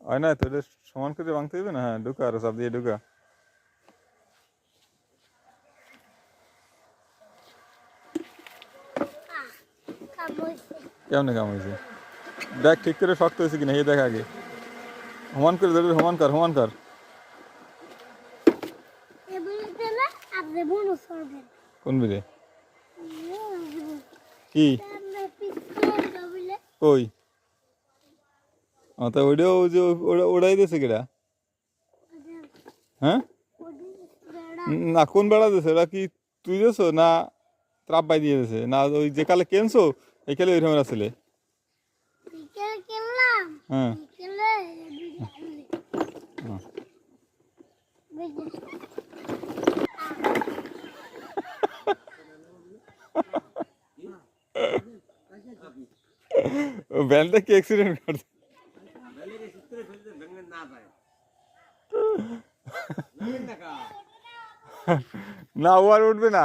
হয় না তো, এটা সমান করে ভাঙতে হবে না। হ্যাঁ, ঢুকা আরো চাপ দিয়ে ঢুকা। কেমনে কাম হয়েছে দেখ, ঠিক করে শক্ত হয়েছে কিনা এই দেখ আগে। সমান করে ধরে, সমান কর, সমান কর। কোন বিলে কি কই? তা ওইটাও যে ওড়াই দিয়েছে কেটা? হ্যাঁ, না কোন বেড়া দিয়েছে? ওরা কি তুই দিয়েছো না ত্রাপ বাই দিয়ে দিয়েছে? না ওই যে কালে কেনছো এই কালে ওই রকমের আসলে। হ্যাঁ, ব্যান্ডটা কি অ্যাক্সিডেন্ট করছে? না ও আর উঠবে না।